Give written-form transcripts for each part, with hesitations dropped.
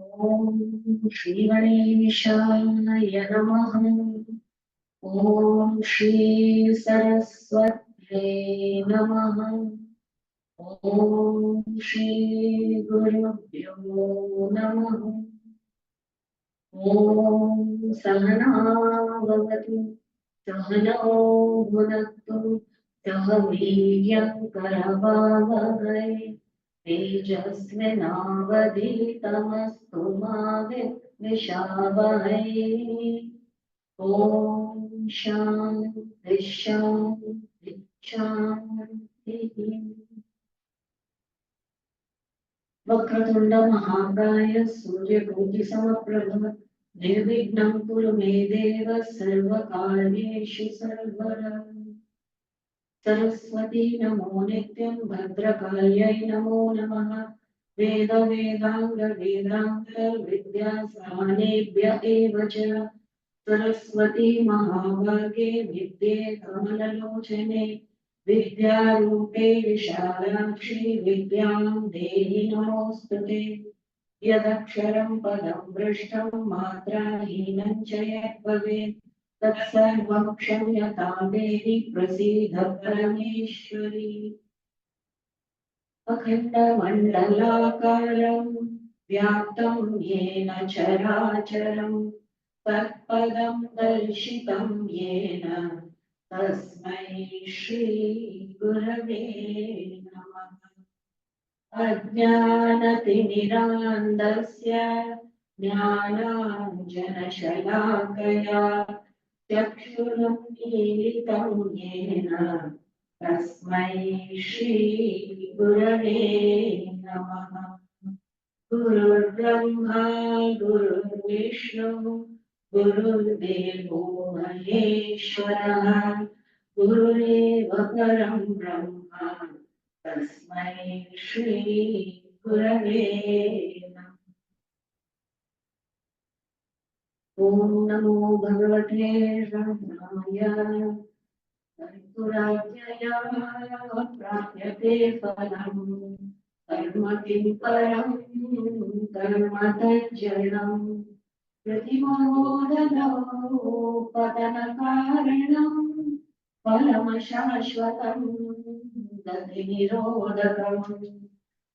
ॐ श्रीगणेशाय नमः। ॐ श्री सरस्वत्यै नमः। ॐ श्री गुरुभ्यो नमः। ॐ सहना भवतु सहनौ भुनक्तु सह वीर्यं करवावहै तेजस्विनावधीतमस्तु मा विद्विषावहै। ॐ शान्ति शान्ति शान्तिः। वक्रतुण्ड महाकाय सूर्यकोटिसमप्रभ निर्विघ्नं कुरु मे देव सर्वकार्येषु सर्वदा। सरस्वती नमो नित्यं भद्रकाल्यै नमो नमः। वेद वेदांग वेदांग विद्यासानेभ्य एव च सरस्वती महाभागे विद्ये कमललोचने विद्यारूपे विशालाक्षी विद्यां देहि नमोऽस्तुते। यदक्षरं पदं भ्रष्टं मात्राहीनं च यद्भवेत् तत्सर्वं क्षम्यतां देहि प्रसीद परमेश्वरी। अखण्डमण्डलाकारं व्याप्तं येन चराचरं तत्पदं दर्शितं येन तस्मै श्रीगुरवे नमः। अज्ञानतिमिरान्धस्य ज्ञानाञ्जनशलाकया चक्षुरुन्मीलितं येन तस्मै श्रीगुरवे नमः। गुरुर्ब्रह्मा गुरुर्विष्णु गुरुर्देवो महेश्वरः गुरुरेव परं ब्रह्म तस्मै श्रीगुरवे नमः। ॐ नमो भगवते रामाय कर्तुराज्ञया प्राप्यते फलम् कर्म किं परं कर्म तज्जनम् प्रतिमोदनो पतनकारणं फलमशाश्वतं गतिनिरोधकम्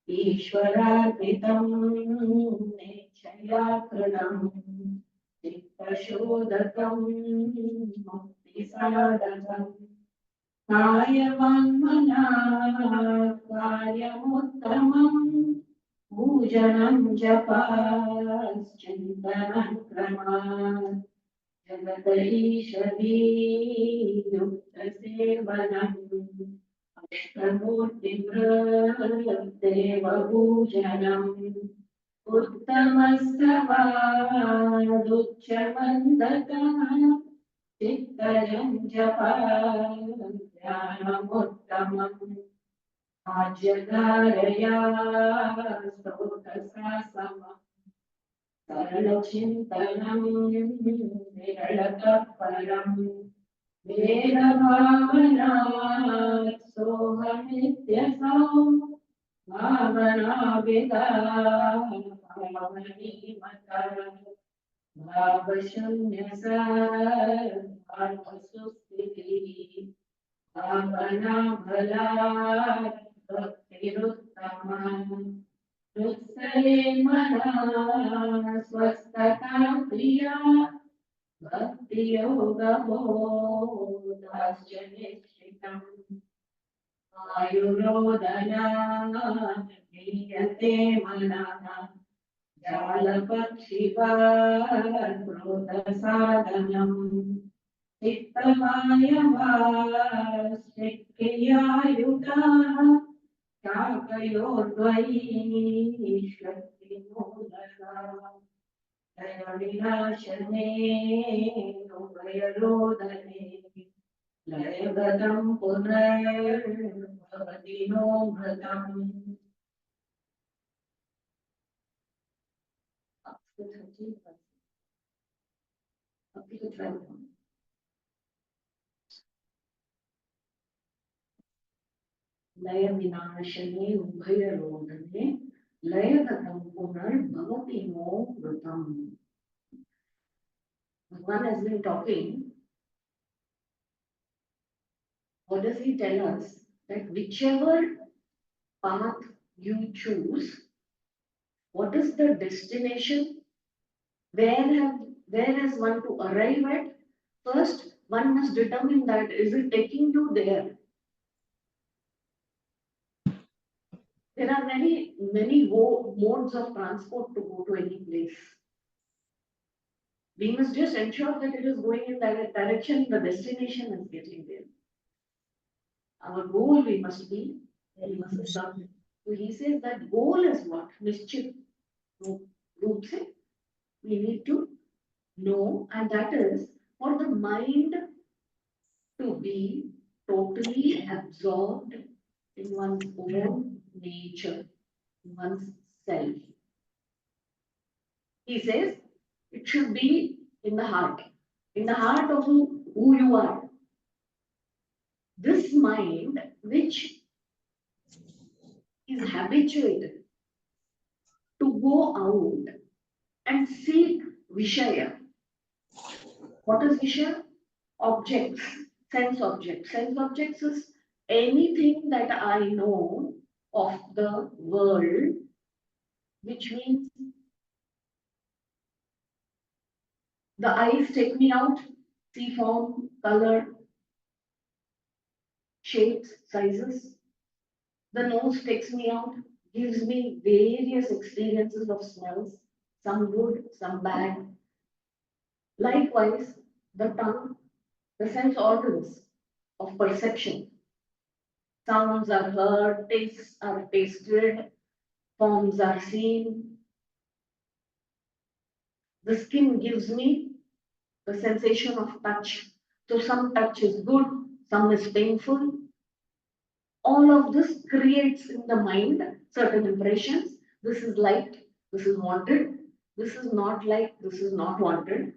ईश्वरार्पितं नेच्छया कृतं चित्तशोधकं मुक्तिसाधकम् कार्यमुत्तमं पूजनं जपाश्चिन्तनं क्रमात् जगदीशदी युक्तसेवनम् अष्टमूर्तिदेवपूजनम् उत्तमस्तवादुच्चमन्दतः चित्तजं जपाध्यानमुत्तमम् आज्यधारया स्तोत्रसा समम् सरलचिन्तनं विरलतत्परम् वेदभावनात् सोऽहमित्यसौ भावनाविदा भावशून्यसार्थसुस्थितिः भावना बलात् भक्तिरुत्तमा हृत्स्थले मना स्वस्थता प्रिया भक्तियोगबोधाश्च निश्चितम् आयुरोदनात् हीयते मनः जालपक्षिवात् क्रोधसाधनम् चित्तमायवाश्चिक्रियायुताः शाकयोर्द्वयी शक्तिमूलका लयविनाशने उभयरोदने लयगतं पुनर्भवति नो मृतम्। लय विनाशने उभयरोदने Layagatam punar bhavati no vratam. Bhagavan has been talking. What does he tell us? That whichever path you choose, what is the destination? Where has one to arrive at? First, one must determine that is it taking you there? There are many modes of transport to go to any place. We must just ensure that it is going in that direction, the destination is getting there. Our goal we must start. So he says that goal is what? Nischit. Roop se, we need to know, and that is for the mind to be totally absorbed in one's own nature, in one's self. He says it should be in the heart of who you are. This mind, which is habituated to go out and seek Vishaya. What is Vishaya? Objects, sense objects. Sense objects is anything that I know of the world, which means the eyes take me out, see form, color, shapes, sizes. The nose takes me out, gives me various experiences of smells, some good, some bad. Likewise, the tongue, the sense organs of perception. Sounds are heard, tastes are tasted, forms are seen. The skin gives me the sensation of touch. So some touch is good, some is painful. All of this creates in the mind certain impressions. This is liked, this is wanted, this is not liked, this is not wanted.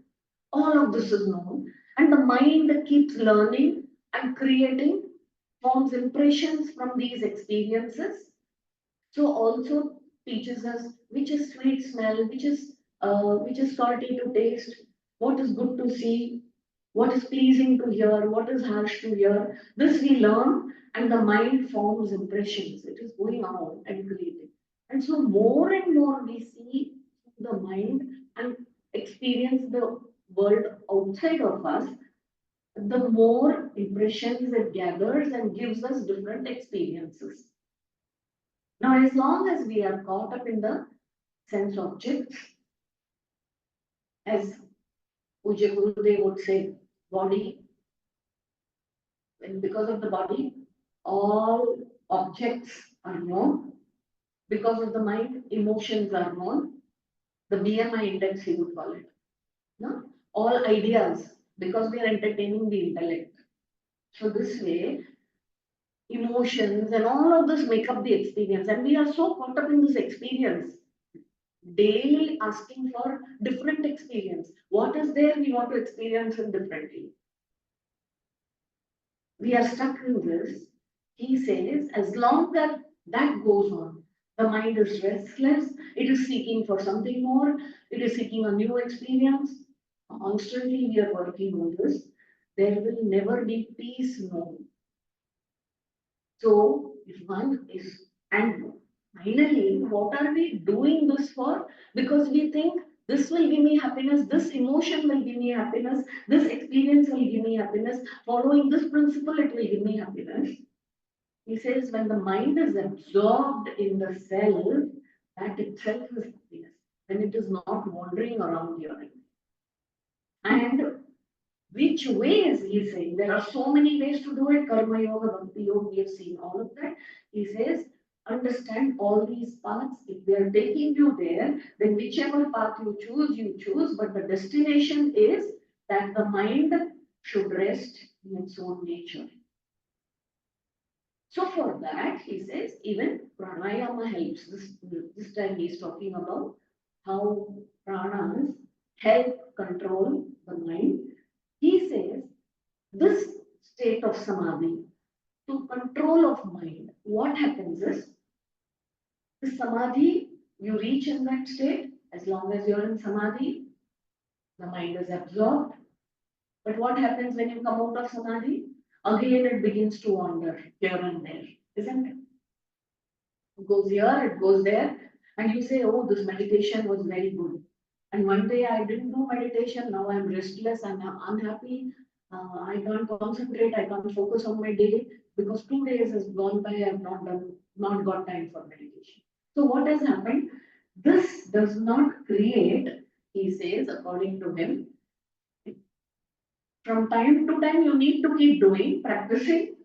All of this is known, and the mind keeps learning and creating, forms impressions from these experiences. So also teaches us which is sweet smell, which is salty to taste, what is good to see, what is pleasing to hear, what is harsh to hear. This we learn, and the mind forms impressions. It is going on and creating. And so more and more we see the mind and experience the world outside of us, the more impressions it gathers and gives us different experiences. Now, as long as we are caught up in the sense objects, as Pujya Gurudev would say, body, and because of the body, all objects are known. Because of the mind, emotions are known. The BMI index, he would call it. No? All ideas, because we are entertaining the intellect. So this way, emotions and all of this make up the experience. And we are so caught up in this experience, daily asking for different experience. What is there we want to experience it differently? We are stuck in this. He says, as long as that goes on, the mind is restless, it is seeking for something more, it is seeking a new experience. Constantly we are working on this. There will never be peace known. So if one is, and finally, what are we doing this for? Because we think this will give me happiness, this emotion will give me happiness, this experience will give me happiness, following this principle, it will give me happiness. He says when the mind is absorbed in the self, that itself is happiness, when it is not wandering around here. And which ways he is saying? There are so many ways to do it. Karma yoga, bhakti yoga, we have seen all of that. He says, understand all these paths. If they are taking you there, then whichever path you choose. But the destination is that the mind should rest in its own nature. So for that, he says, even pranayama helps. This time he is talking about how pranas help control the mind. He says, this state of samadhi, to control of mind, what happens is, the samadhi You reach in that state, as long as you're in samadhi, the mind is absorbed. But what happens when you come out of samadhi? Again, it begins to wander here and there, isn't it? It goes here, it goes there, and you say, oh, this meditation was very good. And one day I didn't do meditation, now I'm restless, I'm unhappy, I can't concentrate, I can't focus on my day because 2 days has gone by, I have not got time for meditation. So what has happened? This does not create, he says, according to him, from time to time you need to keep doing, practicing,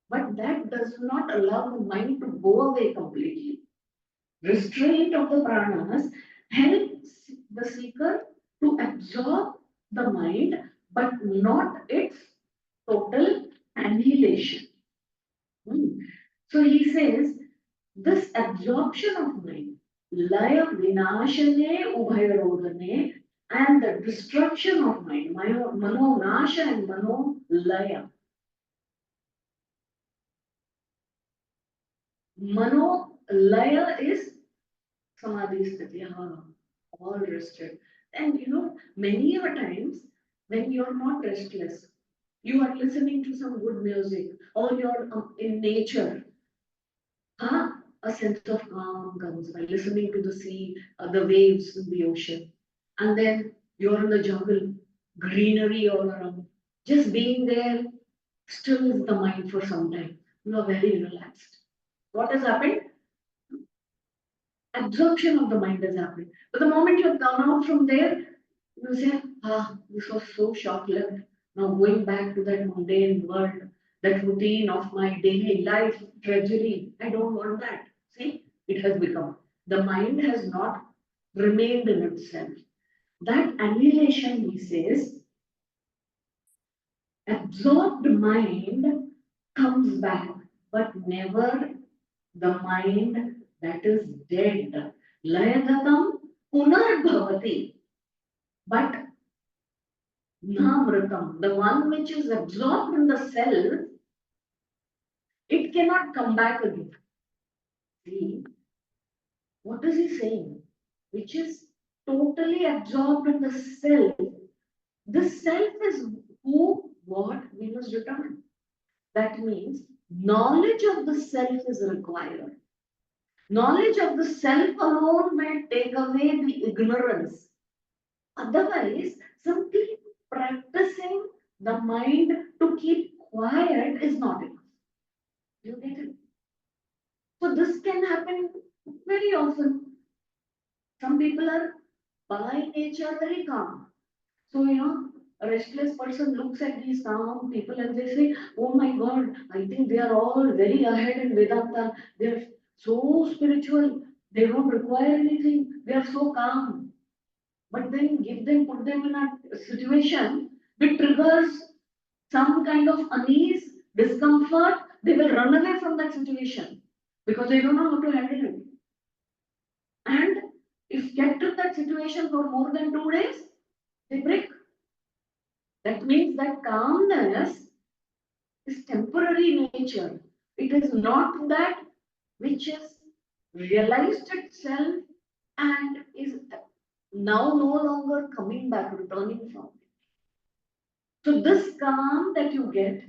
but that does not allow the mind to go away completely. Restraint of the pranas helps the seeker to absorb the mind, but not its total annihilation. So he says, this absorption of mind, laya vinashane ubhayarodhane, and the destruction of mind, mano nasha and mano laya. Mano laya is samadhi sthiti, all rested. And many a times when you're not restless, you are listening to some good music or you're in nature, a sense of calm comes by listening to the sea, the waves in the ocean. And then you're in the jungle, greenery all around. Just being there stills the mind for some time. You are very relaxed. What has happened? Absorption of the mind is happening. But the moment you have gone out from there, you say, this was so short-lived. Now going back to that mundane world, that routine of my daily life, drudgery, I don't want that. See, it has become. The mind has not remained in itself. That annihilation, he says, absorbed mind comes back, but never the mind that is dead. Layagatam punarbhavati. But namritam, the one which is absorbed in the self, it cannot come back again. See, what is he saying? Which is totally absorbed in the self. This self is who, what we must return. That means knowledge of the self is required. Knowledge of the self alone will take away the ignorance. Otherwise, simply practicing the mind to keep quiet is not enough. You get it? So this can happen very often. Some people are by nature very calm. So, a restless person looks at these calm people and they say, oh my God, I think they are all very ahead in Vedanta. They are so spiritual. They don't require anything. They are so calm. But then put them in a situation which triggers some kind of unease, discomfort, they will run away from that situation because they don't know how to handle it. And if kept in that situation for more than 2 days, they break. That means that calmness is temporary nature. It is not that which has realized itself and is now no longer coming back, returning from it. So this calm that you get,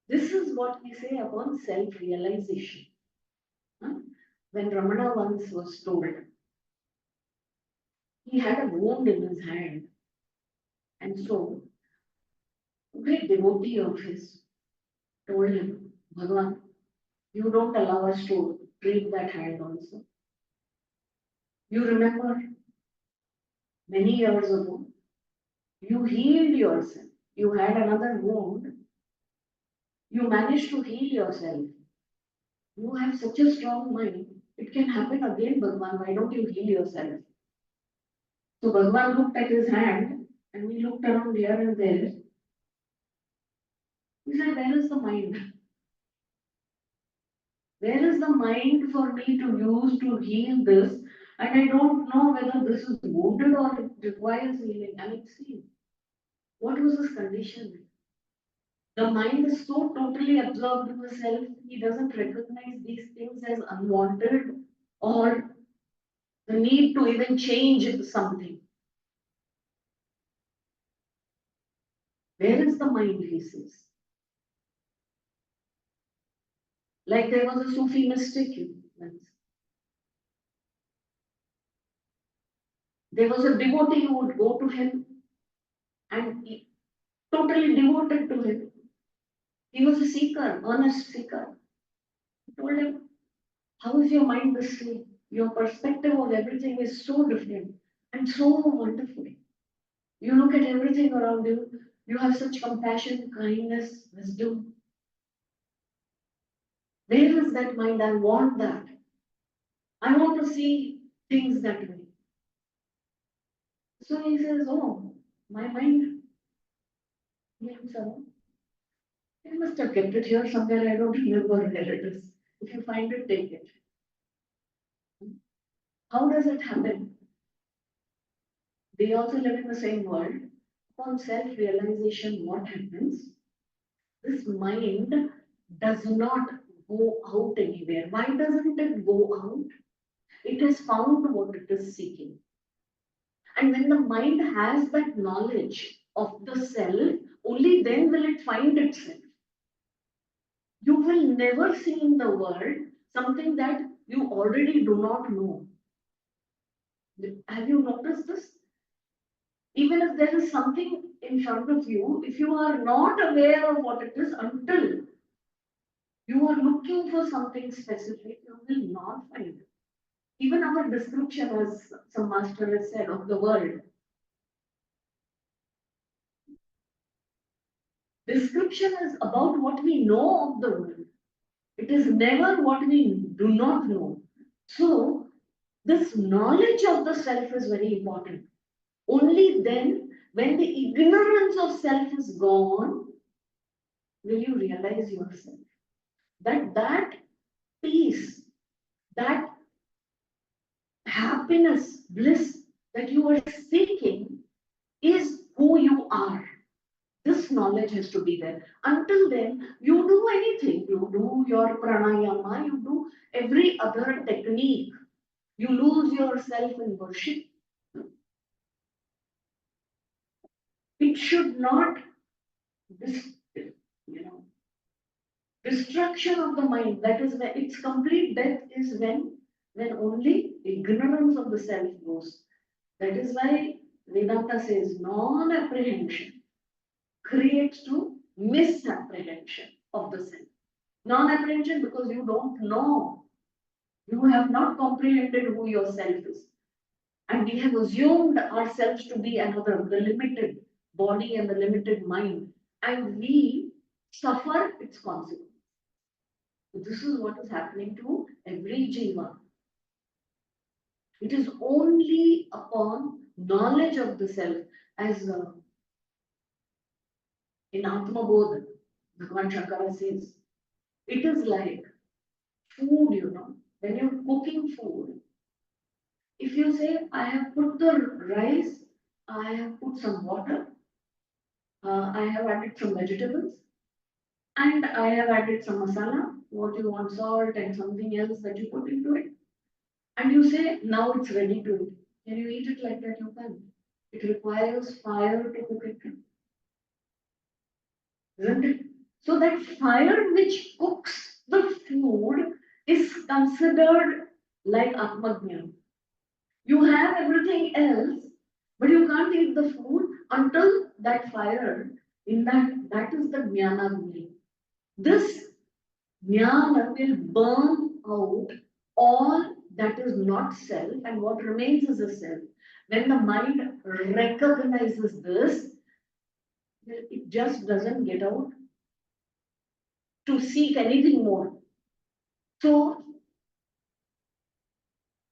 this is what we say upon self-realization. When Ramana once was told, he had a wound in his hand. And so, a great devotee of his told him, Bhagavan, you don't allow us to treat that hand also. You remember many years ago, you healed yourself. You had another wound. You managed to heal yourself. You have such a strong mind. It can happen again, Bhagavan. Why don't you heal yourself? So Bhagavan looked at his hand and we looked around here and there. He said, where is the mind? Where is the mind for me to use to heal this? And I don't know whether this is wounded or it requires healing. I mean, see, what was his condition? The mind is so totally absorbed in the self, he doesn't recognize these things as unwanted or the need to even change something. Where is the mind, he says? Like there was a Sufi mystic once. There was a devotee who would go to him and he totally devoted to him. He was a seeker, earnest seeker. He told him, how is your mind this way? Your perspective of everything is so different and so wonderful. You look at everything around you, you have such compassion, kindness, wisdom. Where is that mind? I want that. I want to see things that way. So he says, oh, my mind. So I must have kept it here somewhere. I don't remember where it is. If you find it, take it. How does it happen? They also live in the same world. Upon self-realization, what happens? This mind does not go out anywhere. Why doesn't it go out? It has found what it is seeking. And when the mind has that knowledge of the self, only then will it find itself. You will never see in the world something that you already do not know. Have you noticed this? Even if there is something in front of you, if you are not aware of what it is until you are looking for something specific, you will not find it. Even our description, as some master has said, of the world, description is about what we know of the world. It is never what we do not know. So, this knowledge of the self is very important. Only then, when the ignorance of self is gone, will you realize yourself. That peace, that happiness, bliss that you are seeking is who you are. This knowledge has to be there. Until then, you do anything. You do your pranayama, you do every other technique. You lose yourself in worship. It should not, this, destruction of the mind. That is when its complete death is when only ignorance of the self goes. That is why Vedanta says non-apprehension creates to misapprehension of the self. Non-apprehension because you don't know. You have not comprehended who yourself is. And we have assumed ourselves to be another, the limited body and the limited mind. And we suffer its consequences. This is what is happening to every jiva. It is only upon knowledge of the self, as in Atma Bodh, Bhagavan Shankara says, it is like food, when you're cooking food, if you say, I have put the rice, I have put some water, I have added some vegetables, and I have added some masala, what you want, salt and something else that you put into it. And you say, now it's ready to eat. Can you eat it like that? You can. It requires fire to cook it. Isn't it? So that fire which cooks the food is considered like Atmajnana. You have everything else, but you can't eat the food until that fire in that is the jnana only. This jnana will burn out all that is not self and what remains is a self. When the mind recognizes this, it just doesn't get out to seek anything more. So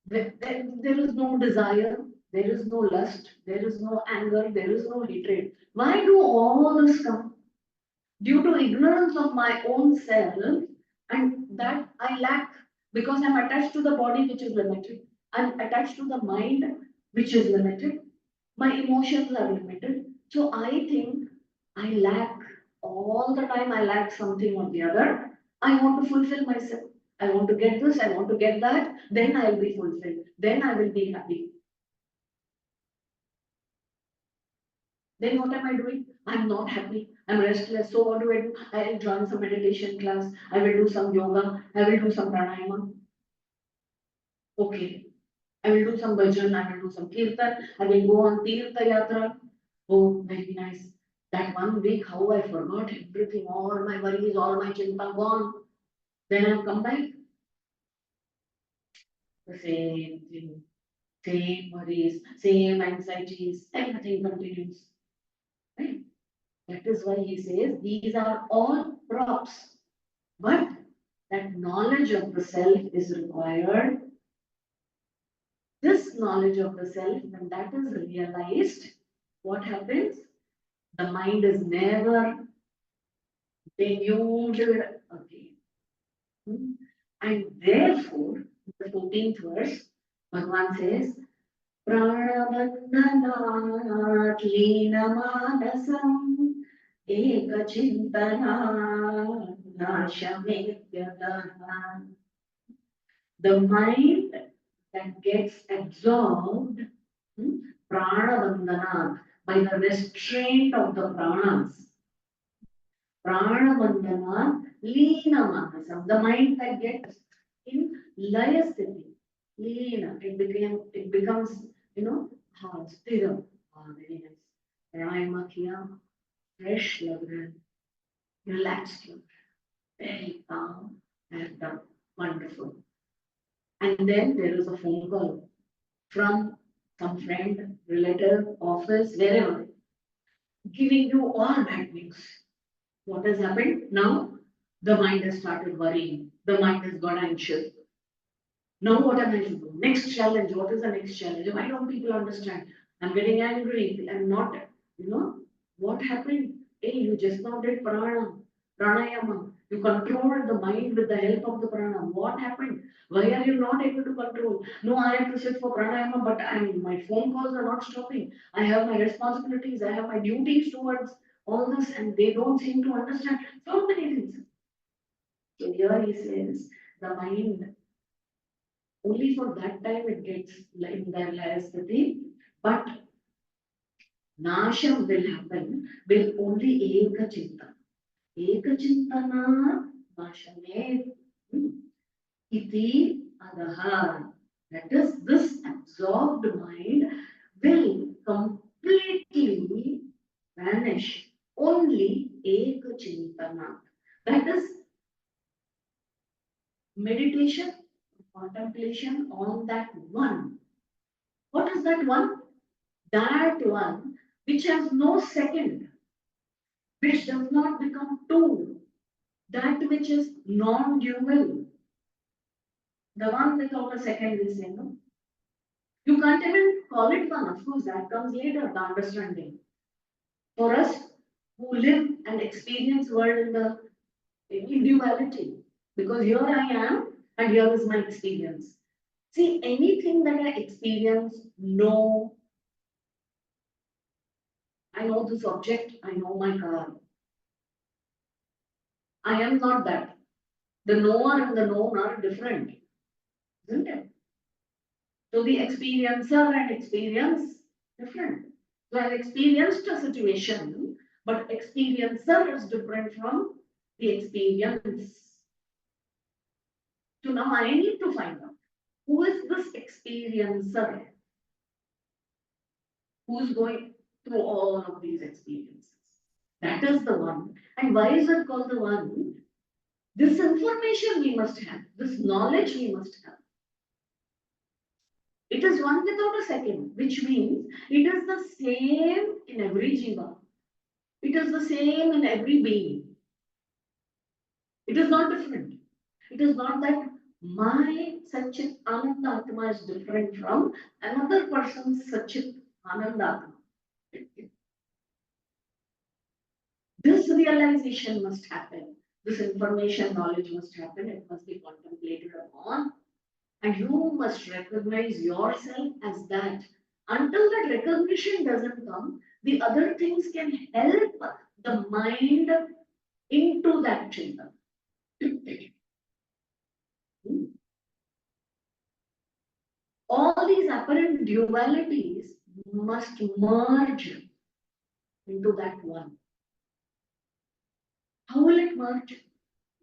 there is no desire, there is no lust, there is no anger, there is no hatred. Why do all this come? Due to ignorance of my own self, and that I lack because I'm attached to the body which is limited. I'm attached to the mind which is limited. My emotions are limited. So I think I lack all the time, I lack something or the other. I want to fulfill myself. I want to get this, I want to get that, then I will be fulfilled, then I will be happy. Then what am I doing? I'm not happy. I'm restless. So what do? I will join some meditation class. I will do some yoga. I will do some pranayama. Okay. I will do some bhajan. I will do some kirtan. I will go on tirtha yatra. Oh, very nice. That 1 week, how I forgot everything, all my worries, all my chinta gone. Then I come back. The same thing, same worries, same anxieties, everything continues. Right? That is why he says these are all props. But that knowledge of the self is required. This knowledge of the self, when that is realized, what happens? The mind is never denuded again. And therefore, the 14th verse, Bhagavan says, Pranabandhanat linamanasam ekachintana nashametyadaha. The mind that gets absorbed, pranabandhanat, by the restraint of the pranas. Pranabandhanat linamanasam, the mind that gets in laya sthiti. Lina, it becomes, sthira. Very nice. Pranayama kiya, fresh love, relaxed love, very calm and wonderful. And then there is a phone call from some friend, relative, office, wherever, giving you all bad news. What has happened? Now the mind has started worrying. The mind has got anxious. Now what am I to do? Next challenge. What is the next challenge? Why don't people understand? I'm getting angry. I'm not, what happened? Hey, you just now did pranayama. You controlled the mind with the help of the prana. What happened? Why are you not able to control? No, I have to sit for pranayama, but my phone calls are not stopping. I have my responsibilities. I have my duties towards all this, and they don't seem to understand so many things. So here he says, the mind, only for that time it gets in the last sthiti, but nasham will happen with only ekachinta. Ekachintana nashame iti adaha. That is, this absorbed mind will completely vanish. Only ekachintana. That is meditation, contemplation on that one. What is that one? That one which has no second, which does not become two, that which is non-dual, the one without a second, we say, no? You can't even call it one, of course, that comes later, the understanding. For us who live and experience world in the individuality, because here I am and here is my experience. See, anything that I experience, know, I know this object, I know my car. I am not that. The knower and the known are different, isn't it? So the experiencer and experience different. So I've experienced a situation, but experiencer is different from the experience. So now I need to find out who is this experiencer, who is going through all of these experiences. That is the one. And why is it called the one? This information we must have, this knowledge we must have. It is one without a second, which means it is the same in every jiva. It is the same in every being. It is not different. It is not that my Sachit Ananda Atma is different from another person's Sachit Ananda Atma. This realization must happen. This information, knowledge must happen. It must be contemplated upon. And you must recognize yourself as that. Until that recognition doesn't come, the other things can help the mind into that chintan. Hmm? All these apparent dualities must merge into that one. How will it merge?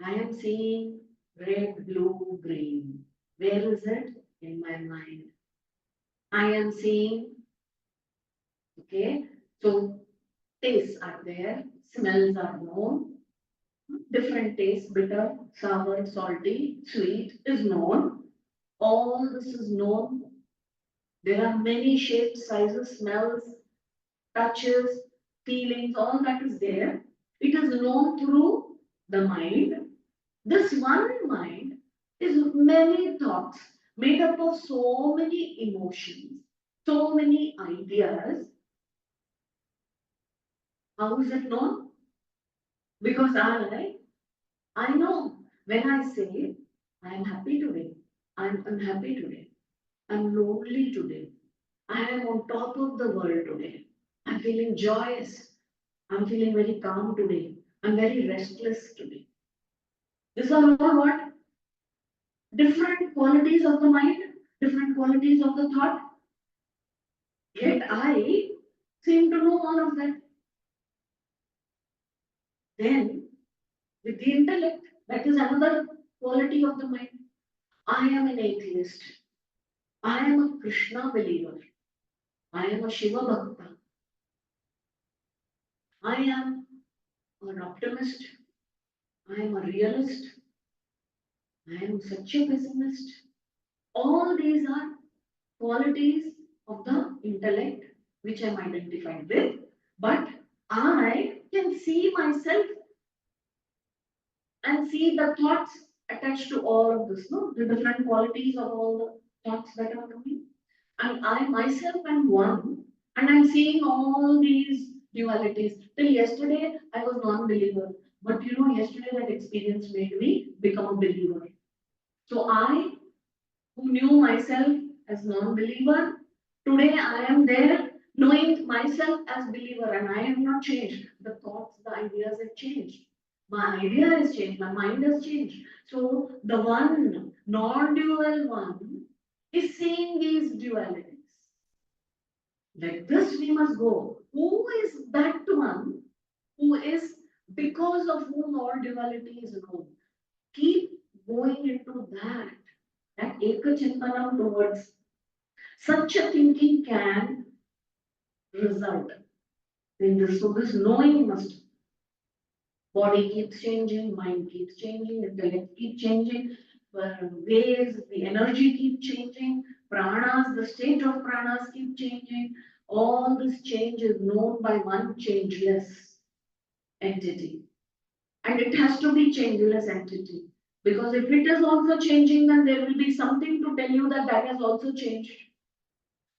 I am seeing red, blue, green. Where is it? In my mind. I am seeing, okay, so tastes are there, smells are known, different tastes, bitter, sour, salty, sweet is known. All this is known. There are many shapes, sizes, smells, touches, feelings, all that is there. It is known through the mind. This one mind is many thoughts made up of so many emotions, so many ideas. How is it known? Because I know when I say I am happy today, I'm unhappy today, I'm lonely today, I am on top of the world today, I'm feeling joyous, I'm feeling very calm today, I'm very restless today. These are all what? Different qualities of the mind, different qualities of the thought. Yet I seem to know all of that. Then, with the intellect, that is another quality of the mind. I am an atheist. I am a Krishna believer. I am a Shiva Bhakta. I am an optimist. I am a realist. I am such a pessimist. All these are qualities of the intellect which I am identified with, but I can see myself and see the thoughts attached to all of this, no? The different qualities of all the thoughts that are coming. And I myself am one, and I'm seeing all these dualities. Till yesterday, I was non-believer. But you know, yesterday that experience made me become a believer. So I, who knew myself as non-believer, today I am there knowing myself as believer, and I have not changed. The thoughts, the ideas have changed. My idea has changed, my mind has changed. So the one, non-dual one, is seeing these dualities. Like this we must go. Who is that one who is, because of whom all duality is known? Keep going into that ekachintanam towards such a thinking can result in this. So this knowing must, body keeps changing, mind keeps changing, intellect keeps changing, waves, the energy keep changing, pranas, the state of pranas keep changing. All this change is known by one changeless entity. And it has to be changeless entity. Because if it is also changing, then there will be something to tell you that that has also changed.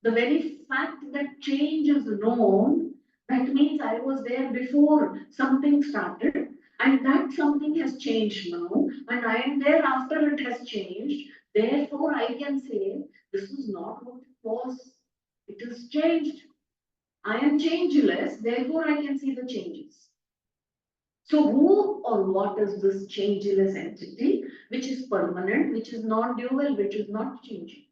The very fact that change is known, that means I was there before something started, and that something has changed now, and I am there after it has changed. Therefore, I can say this is not what it was. It is changed. I am changeless, therefore I can see the changes. So who or what is this changeless entity, which is permanent, which is non-dual, which is not changing?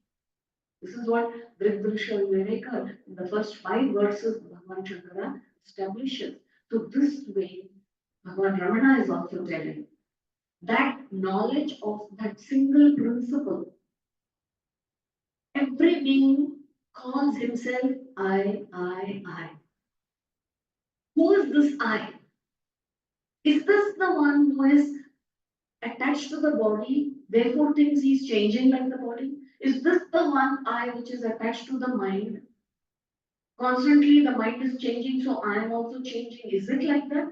This is what Drisha Viveka in the first 5 verses Bhagavan Shankara establishes. So this way, Bhagavan Ramana is also telling that knowledge of that single principle. Every being calls himself I. Who is this I? Is this the one who is attached to the body, therefore thinks he's changing like the body? Is this the one I which is attached to the mind? Constantly the mind is changing, so I am also changing. Is it like that?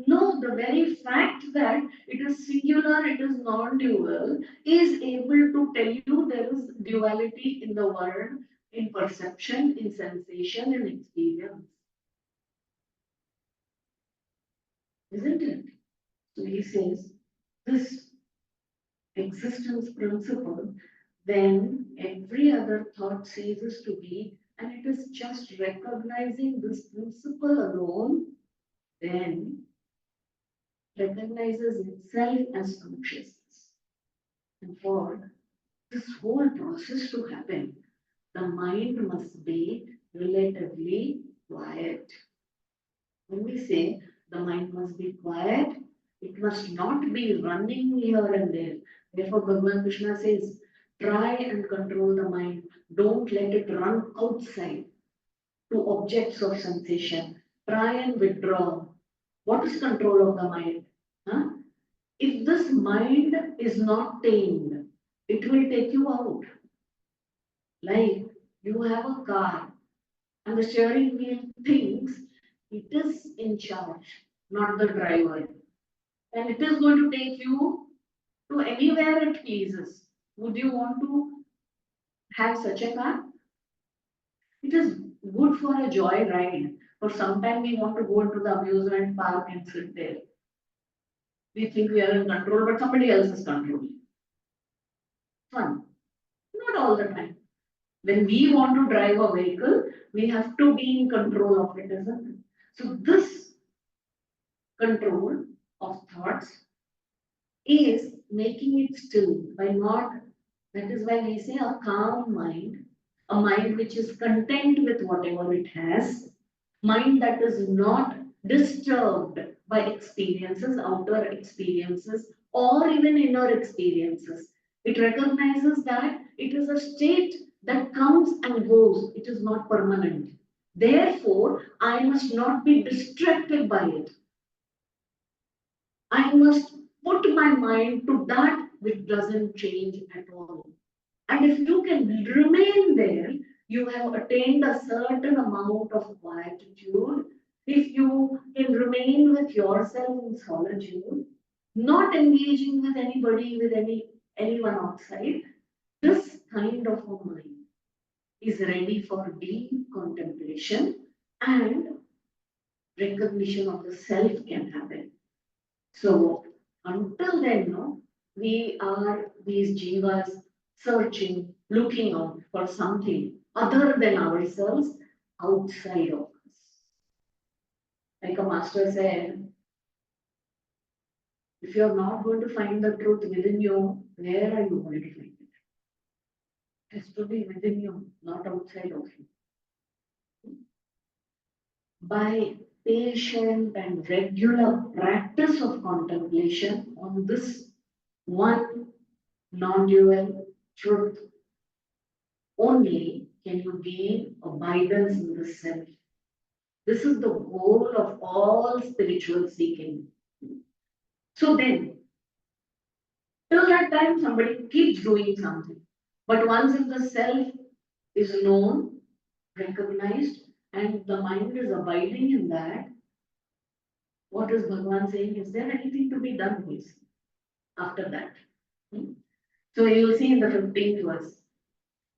No, the very fact that it is singular, it is non-dual, is able to tell you there is duality in the world, in perception, in sensation, in experience. Isn't it? So he says, this existence principle, then every other thought ceases to be, and it is just recognizing this principle alone, then recognizes itself as consciousness. And for this whole process to happen, the mind must be relatively quiet. When we say the mind must be quiet, it must not be running here and there. Therefore, Bhagavan Krishna says, try and control the mind. Don't let it run outside to objects of sensation. Try and withdraw. What is control of the mind? Huh? If this mind is not tamed, it will take you out. Like you have a car and the steering wheel thinks it is in charge, not the driver. And it is going to take you to anywhere it pleases. Would you want to have such a car? It is good for a joy ride. For some time we want to go into the amusement park and sit there. We think we are in control, but somebody else is controlling. Fun. Not all the time. When we want to drive a vehicle, we have to be in control of it, isn't it? So this control of thoughts is making it still by not, that is why we say a calm mind, a mind which is content with whatever it has, mind that is not disturbed by experiences, outer experiences, or even inner experiences. It recognizes that it is a state that comes and goes, it is not permanent. Therefore, I must not be distracted by it. I must put my mind to that which doesn't change at all. And if you can remain there, you have attained a certain amount of quietude. If you can remain with yourself in solitude, not engaging with anybody, with anyone outside, this kind of a mind is ready for deep contemplation and recognition of the self can happen. So until then, no, we are these jivas searching, looking out for something other than ourselves outside of us. Like a master said, if you're not going to find the truth within you, where are you going to find it? It has to be within you, not outside of you. By patient and regular practice of contemplation on this one non-dual truth, only can you gain abidance in the self. This is the goal of all spiritual seeking. So then, till that time, somebody keeps doing something. But once if the self is known, recognized, and the mind is abiding in that, what is Bhagavan saying? Is there anything to be done with after that? Hmm? So you will see in the 15th verse.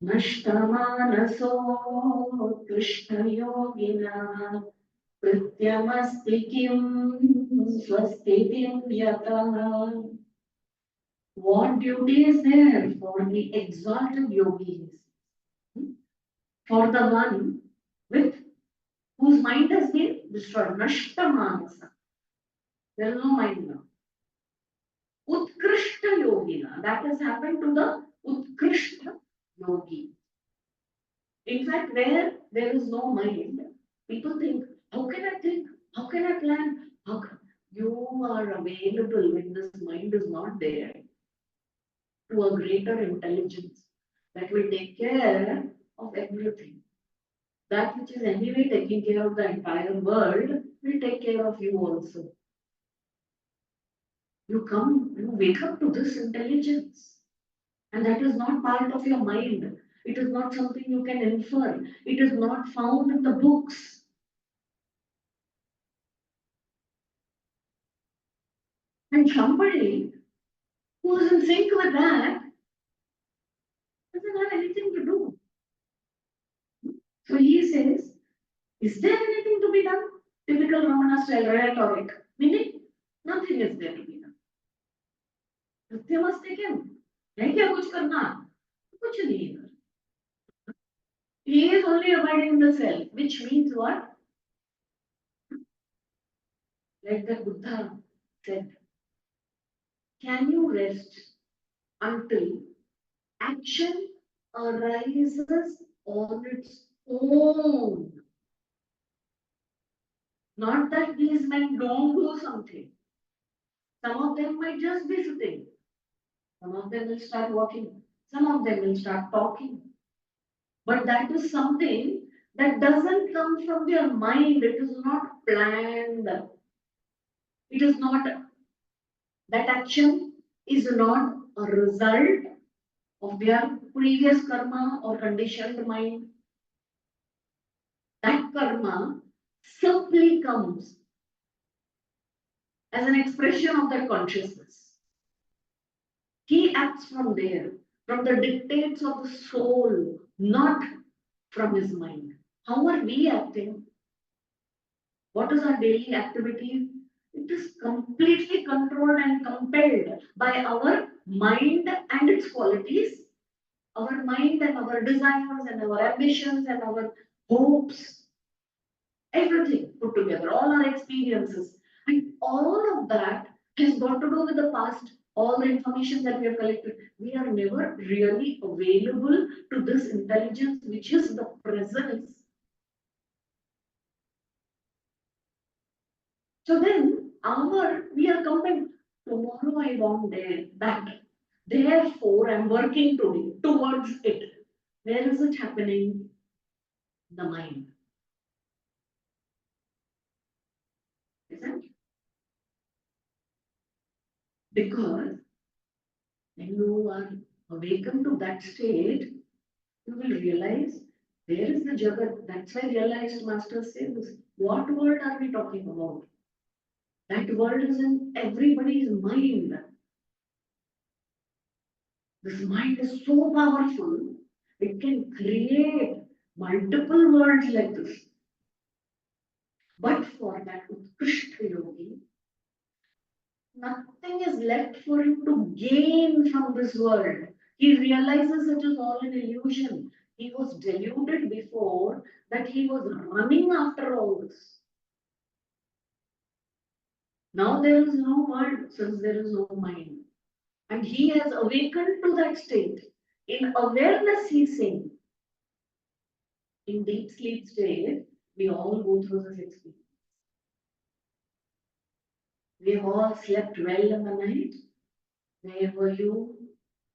नष्टमानसो कृष्णयोगिनः कृत्यमस्ति किं स्वस्तितिं यतः. What duty is there for the exalted yogis? For the one with whose mind has been destroyed. Nashtamanasa. There is no mind now. Utkrishta yogina. That has happened to the Utkrishta yogi. In fact, where there is no mind, people think, how can I think? How can I plan? How can... You are available when this mind is not there to a greater intelligence that will take care of everything. That which is anyway taking care of the entire world will take care of you also. You wake up to this intelligence. And that is not part of your mind. It is not something you can infer. It is not found in the books. And somebody who is in sync with that doesn't have anything to do. So he says, is there anything to be done? Typical Ramana style rhetoric. Meaning, nothing is there to be done. कृत्य मस्ते क्यों? नहीं क्या कुछ करना? कुछ नहीं है. He is only abiding in the self, which means what? Like the Buddha said, can you rest until action arises on its own. Not that these men don't do something. Some of them might just be sitting. Some of them will start walking. Some of them will start talking. But that is something that doesn't come from their mind. It is not planned. It is not, that action is not a result of their previous karma or conditioned mind. That karma simply comes as an expression of that consciousness. He acts from there, from the dictates of the soul, not from his mind. How are we acting? What is our daily activity? It is completely controlled and compelled by our mind and its qualities, our mind and our desires and our ambitions and our hopes, everything put together, all our experiences. And all of that has got to do with the past, all the information that we have collected. We are never really available to this intelligence, which is the presence. So then, we are compelled. Tomorrow I want that. Therefore, I'm working towards it. Where is it happening? The mind. Isn't it? Because when you are awakened to that state, you will realize there is the Jagat. That's why realized masters say this. What world are we talking about? That world is in everybody's mind. This mind is so powerful, it can create multiple worlds like this. But for that Utkrishta yogi, nothing is left for him to gain from this world. He realizes it is all an illusion. He was deluded before that he was running after all this. Now there is no world since there is no mind. And he has awakened to that state. In awareness, he's saying, in deep sleep state, we all go through this experience. We have all slept well in the night. Where were you?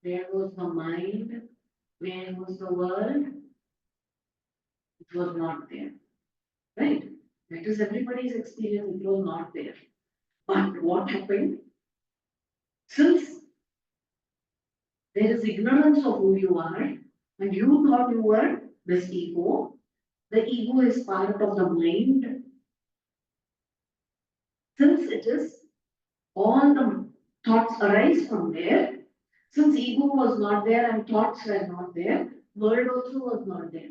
Where was the mind? Where was the world? It was not there. Right? That is everybody's experience. It was not there. But what happened? Since there is ignorance of who you are, and you thought you were this ego, the ego is part of the mind. Since it is, all the thoughts arise from there. Since ego was not there and thoughts were not there, world also was not there.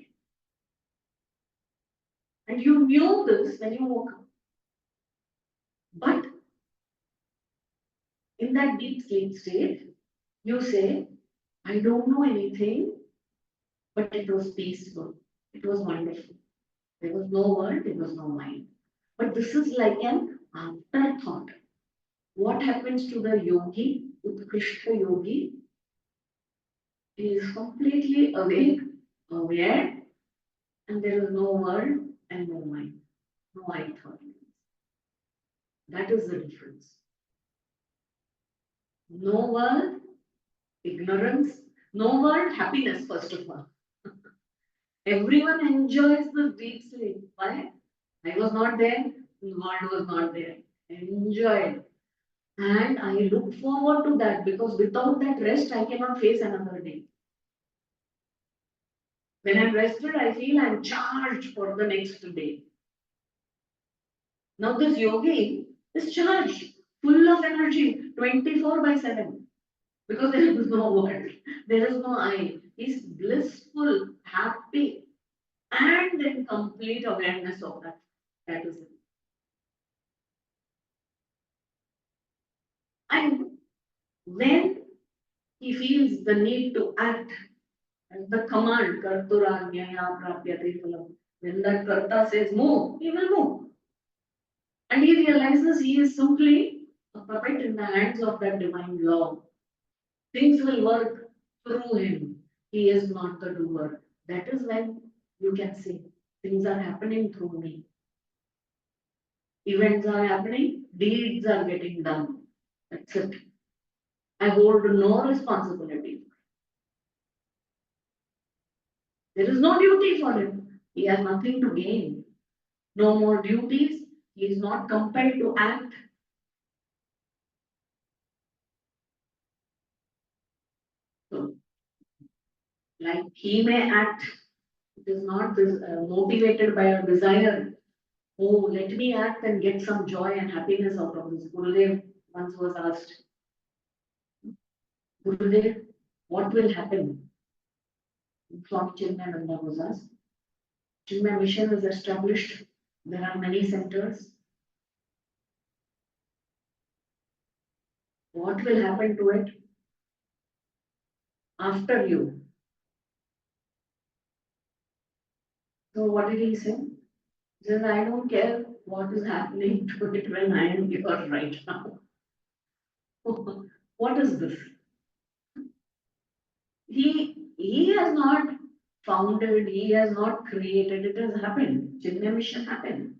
And you knew this when you woke up. But in that deep sleep state, you say, I don't know anything, but it was peaceful. It was wonderful. There was no world, there was no mind. But this is like an afterthought. What happens to the yogi, Utkrishta yogi? He is completely awake, aware, and there is no world and no mind, no I thought. That is the difference. No world, ignorance, no world, happiness, first of all. Everyone enjoys the deep sleep. Why? I was not there, the world was not there. Enjoyed. And I look forward to that because without that rest, I cannot face another day. When I'm rested, I feel I'm charged for the next day. Now, this yogi is charged, full of energy, 24/7. Because there is no world, there is no I. He's blissful, happy, and in complete awareness of that. That is it. And when he feels the need to act, as the command, kartura nyaya prapyate phalam, when that karta says move, he will move. And he realizes he is simply a puppet in the hands of that divine law. Things will work through him. He is not the doer. That is when you can say, things are happening through me. Events are happening, deeds are getting done. That's it. I hold no responsibility. There is no duty for him. He has nothing to gain. No more duties. He is not compelled to act. So, like he may act, it is not motivated by a desire. Oh, let me act and get some joy and happiness out of this. Gurudev once was asked, Gurudev, what will happen? Swami Chinmayananda was asked. Chinmaya mission is established. There are many centers. What will happen to it after you? So what did he say? He said, I don't care what is happening to it when I am here right now. What is this? He has not founded, he has not created, it has happened. Chinmaya mission happened.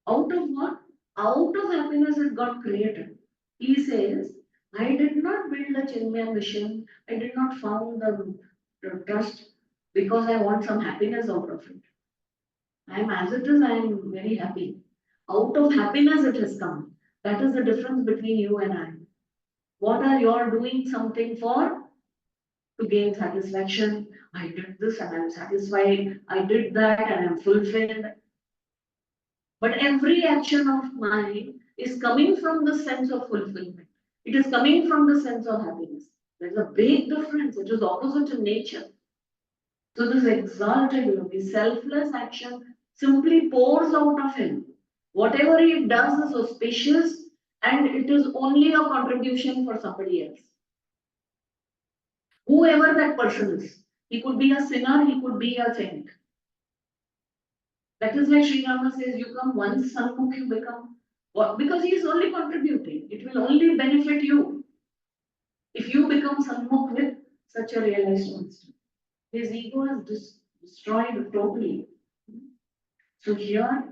Out of what? Out of happiness it got created. He says, I did not build a Chinmaya mission, I did not found the trust because I want some happiness out of it. I am as it is, I am very happy. Out of happiness it has come. That is the difference between you and I. What are you all doing something for? To gain satisfaction. I did this and I'm satisfied. I did that and I'm fulfilled. But every action of mine is coming from the sense of fulfillment. It is coming from the sense of happiness. There's a big difference. It is opposite in nature. So this exalted yogi, selfless action simply pours out of him. Whatever he does is auspicious and it is only a contribution for somebody else. Whoever that person is. He could be a sinner, he could be a saint. That is why Sri Rama says, you come once, Sanmukh, you become. What? Because he is only contributing. It will only benefit you. If you become Sanmukh with such a realized master. His ego is destroyed totally. So here,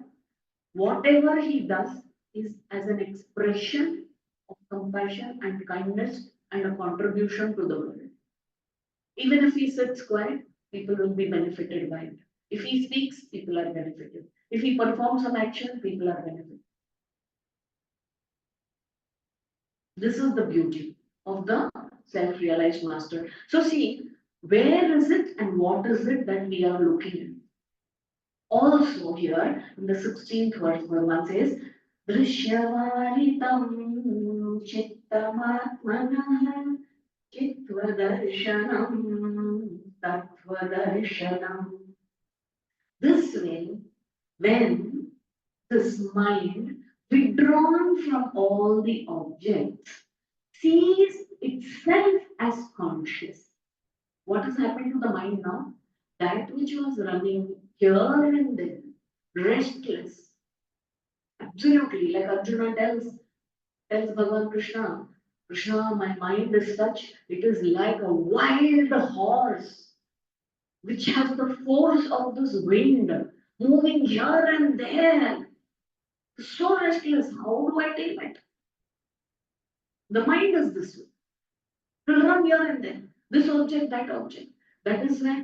whatever he does is as an expression of compassion and kindness and a contribution to the world. Even if he sits quiet, people will be benefited by it. If he speaks, people are benefited. If he performs some action, people are benefited. This is the beauty of the self-realized master. So see, where is it and what is it that we are looking at? Also here in the 16th verse, Bhagavan says, Drishyavaritam chittamatmanah chitvadarshanam tattvadarshanam. This way, when this mind, withdrawn from all the objects, sees itself as conscious. What has happened to the mind now? That which was running here and there, restless, absolutely, like Arjuna tells Bhagavan Krishna, Krishna, my mind is such, it is like a wild horse which has the force of this wind moving here and there. So restless, how do I tame it? The mind is this way. It will run here and there. This object, that object. That is why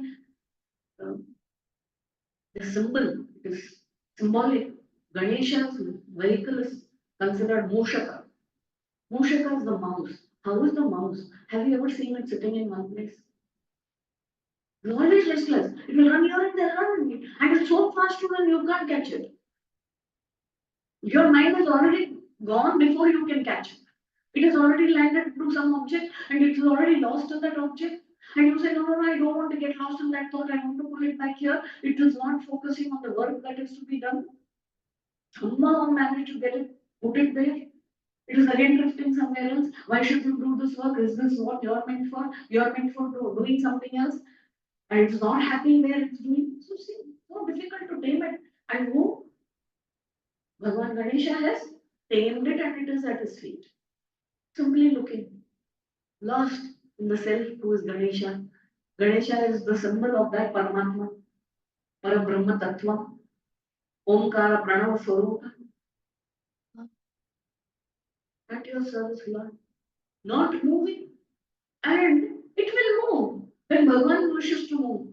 um, the symbol is symbolic. Ganesha's vehicle is considered Moshaka. Moshaka is the mouse. How is the mouse? Have you ever seen it sitting in one place? It's always restless. It will run here and there, and it's so fast to run you can't catch it. Your mind is already gone before you can catch it. It has already landed to some object and it is already lost in that object. And you say, no, no, no, I don't want to get lost in that thought. I want to pull it back here. It is not focusing on the work that is to be done. Somehow manage to get it, put it there. It is again drifting somewhere else. Why should you do this work? Is this what you're meant for? You're meant for doing something else. And it's not happy where it's doing. So see, so difficult to tame it. And who? Bhagavan Ganesha has tamed it and it is at his feet. Simply looking, lost. in the self who is Ganesha. Ganesha is the symbol of that Paramatma, Parabrahma Tattva, Omkara Pranava Swarupa. At your service, Lord. Not moving. And it will move. When Bhagavan wishes to move,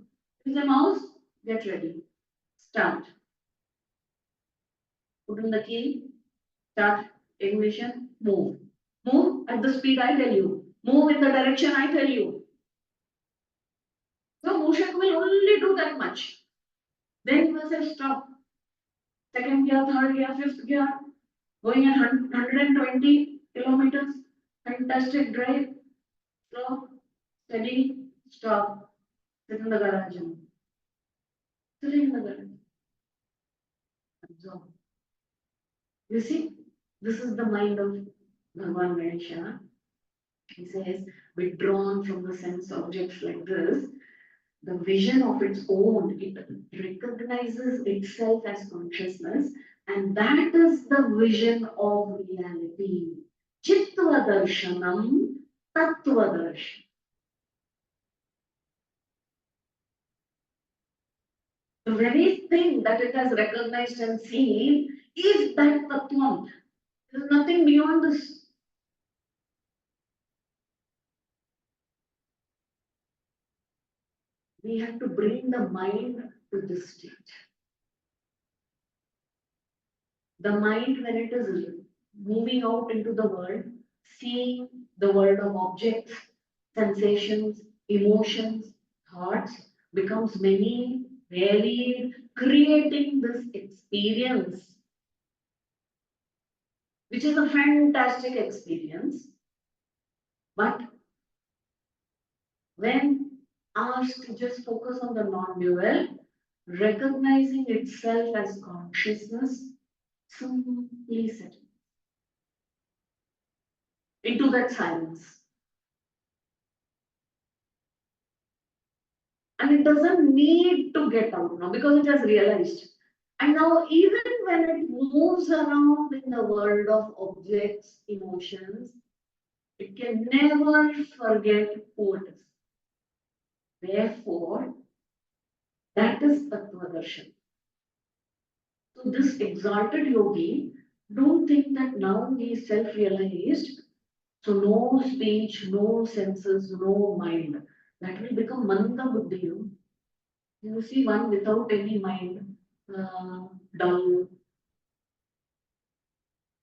if the mouse, get ready. Start. Put in the key, start, ignition, move. Move at the speed I tell you. Move in the direction I tell you. So motion will only do that much. Then you will say stop. Second gear, third gear, fifth gear, going at 120 kilometers. Fantastic drive. Slow, steady, stop. Sit in the garage. Sit in the garage. Absorb. You see, this is the mind of Bhagavan Ganesha. He says, withdrawn from the sense objects like this, the vision of its own, it recognizes itself as consciousness, and that is the vision of reality. Chittva darshanam, tattva darshanam. The very thing that it has recognized and seen is that tattvam. There is nothing beyond this. We have to bring the mind to this state. The mind, when it is moving out into the world, seeing the world of objects, sensations, emotions, thoughts, becomes many, varied, creating this experience, which is a fantastic experience. But when asked to just focus on the non-dual, recognizing itself as consciousness, simply settle into that silence. And it doesn't need to get out now because it has realized. And now, even when it moves around in the world of objects, emotions, it can never forget who it is. Therefore, that is Tattva Darshan. So, this exalted yogi, don't think that now he is self realized. So, no speech, no senses, no mind. That will become Manda Buddhi. You see one without any mind, dull.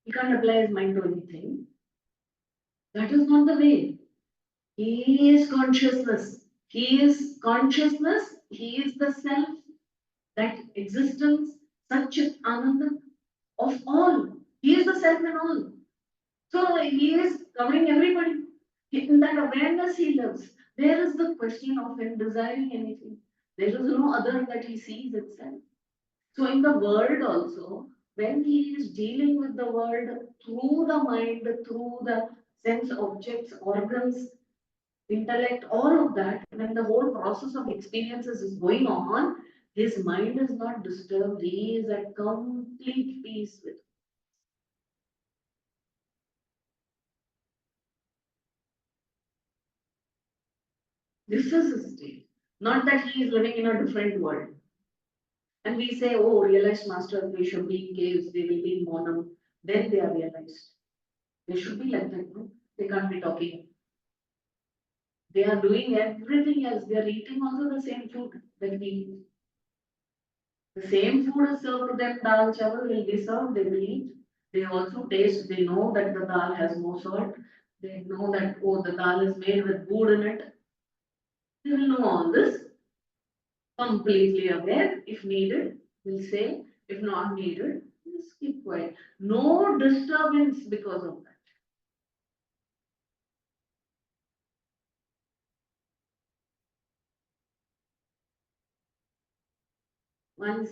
He can't apply his mind to anything. That is not the way. He is consciousness. He is consciousness. He is the self, that existence, Satchit Ananda of all. He is the self in all. So he is covering everybody. In that awareness he lives. There is the question of him desiring anything. There is no other that he sees itself. So in the world also, when he is dealing with the world through the mind, through the sense objects, organs, intellect, all of that, when the whole process of experiences is going on, his mind is not disturbed. He is at complete peace with. This is his state. Not that he is living in a different world. And we say, oh, realized masters, they should be in caves, they will be in monam. Then they are realized. They should be like that, no? They can't be talking. They are doing everything else. They are eating also the same food that we eat. The same food is served to them, dal chawal will be served, they will eat. They also taste, they know that the dal has no salt. They know that, oh, the dal is made with good in it. They will know all this, completely aware. If needed, will say. If not needed, just keep quiet. No disturbance because of that. Once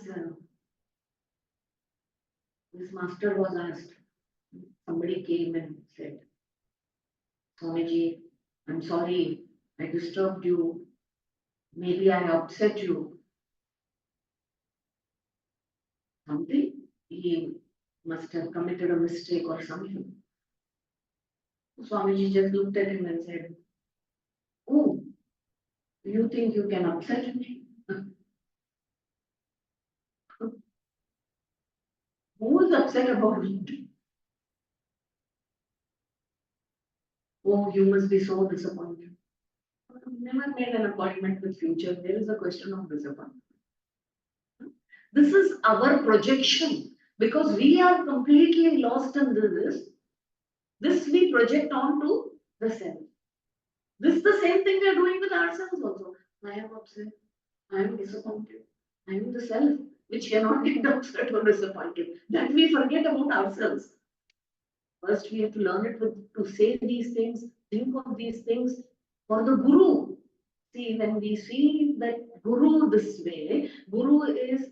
this master was asked, somebody came and said, Swamiji, I'm sorry, I disturbed you. Maybe I upset you. Something. He must have committed a mistake or something. Swamiji just looked at him and said, You think you can upset me? Who is upset about it? Oh, you must be so disappointed. I've never made an appointment with future. There is a question of disappointment. This is our projection because we are completely lost in this. This we project onto the self. This is the same thing we are doing with ourselves also. I am upset. I am disappointed. I am the self which cannot get upset or disappointed. That we forget about ourselves. First, we have to learn it to say these things, think of these things for the Guru. See, when we see that Guru this way, Guru is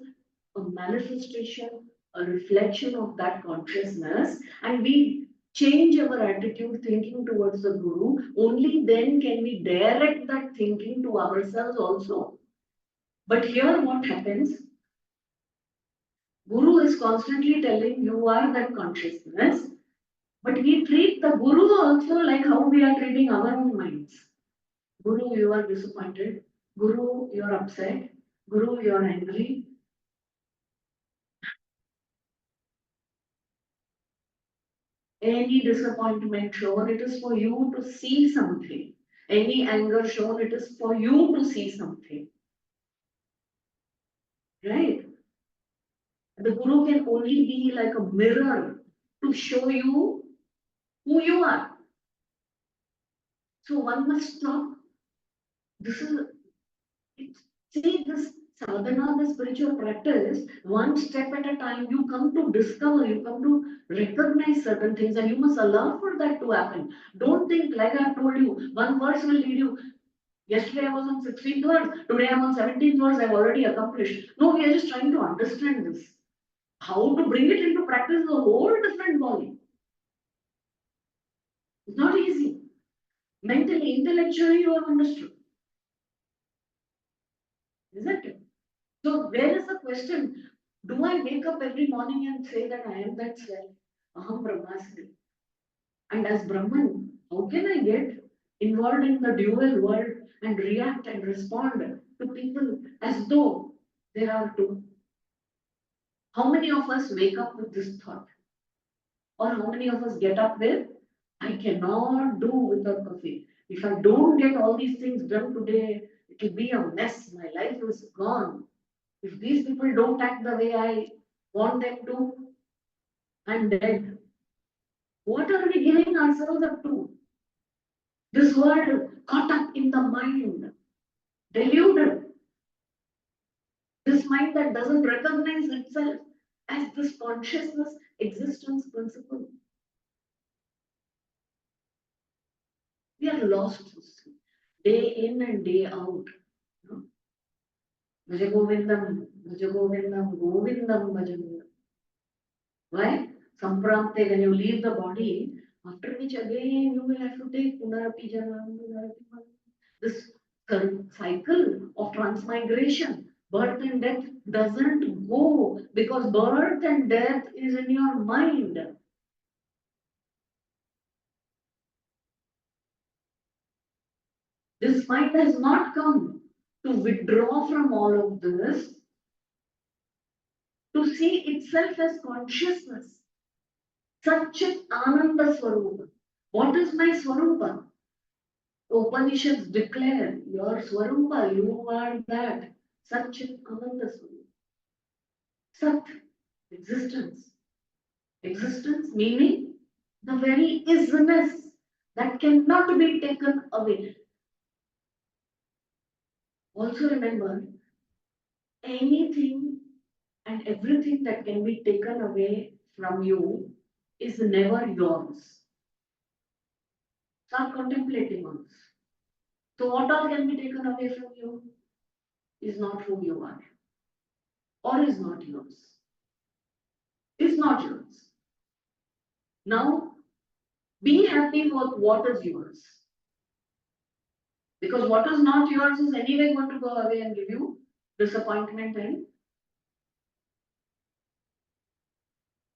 a manifestation, a reflection of that consciousness, and we change our attitude thinking towards the Guru, only then can we direct that thinking to ourselves also. But here what happens? Guru is constantly telling you are that consciousness, but we treat the Guru also like how we are treating our own minds. Guru, you are disappointed. Guru, you are upset. Guru, you are angry. Any disappointment shown, it is for you to see something. Any anger shown, it is for you to see something. Right? The Guru can only be like a mirror to show you who you are. So one must stop. This is, see, this sadhana, the spiritual practice, one step at a time, you come to discover, you come to recognize certain things, and you must allow for that to happen. Don't think, like I have told you, one verse will lead you. Yesterday I was on 16th verse, today I'm on 17th verse, I've already accomplished. No, we are just trying to understand this. How to bring it into practice is a whole different ballgame. It's not easy. Mentally, intellectually, you have understood. Isn't it? So where is the question? Do I wake up every morning and say that I am that self? Aham Brahmasmi. And as Brahman, how can I get involved in the dual world and react and respond to people as though there are two? How many of us wake up with this thought? Or how many of us get up with, I cannot do without coffee. If I don't get all these things done today, it will be a mess. My life is gone. If these people don't act the way I want them to, I'm dead. What are we giving ourselves up to? This world caught up in the mind, deluded. This mind that doesn't recognize itself as this consciousness existence principle. We are lost day in and day out. Bhaja Govindam, Bhaja Govindam, Govindam, Bhaja Govindam. Why? Samprante, when you leave the body, after which again you will have to take Punarapi Janam, Punarapi Janam. This cycle of transmigration, birth and death doesn't go because birth and death is in your mind. This mind has not come to withdraw from all of this, to see itself as consciousness. Satchit Ananda Swarupa. What is my Swarupa? Upanishads declare your Swarupa, you are that. Satchit Ananda Swarupa. Sat, existence. Existence meaning the very isness that cannot be taken away. Also remember, anything and everything that can be taken away from you is never yours. Start contemplating on this. So what all can be taken away from you is not who you are, or is not yours. Is not yours. Now, be happy with what is yours. Because what is not yours is anyway going to go away and give you disappointment, and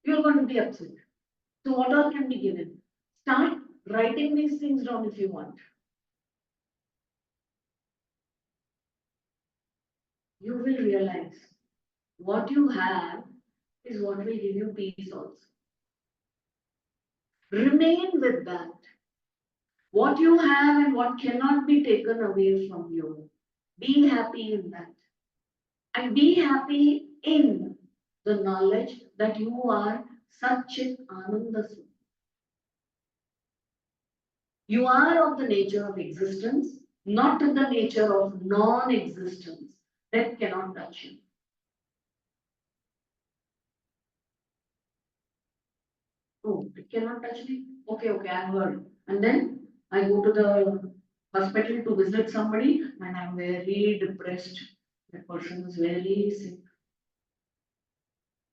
you're going to be upset. So what all can be given? Start writing these things down if you want. you will realize what you have is what will give you peace also. Remain with that. What you have and what cannot be taken away from you. Be happy in that. And be happy in the knowledge that you are Satchit Ananda Swarup. You are of the nature of existence, not in the nature of non-existence. That cannot touch you. Oh, it cannot touch me? Okay, okay, I heard. And then I go to the hospital to visit somebody and I'm very depressed. That person is very sick.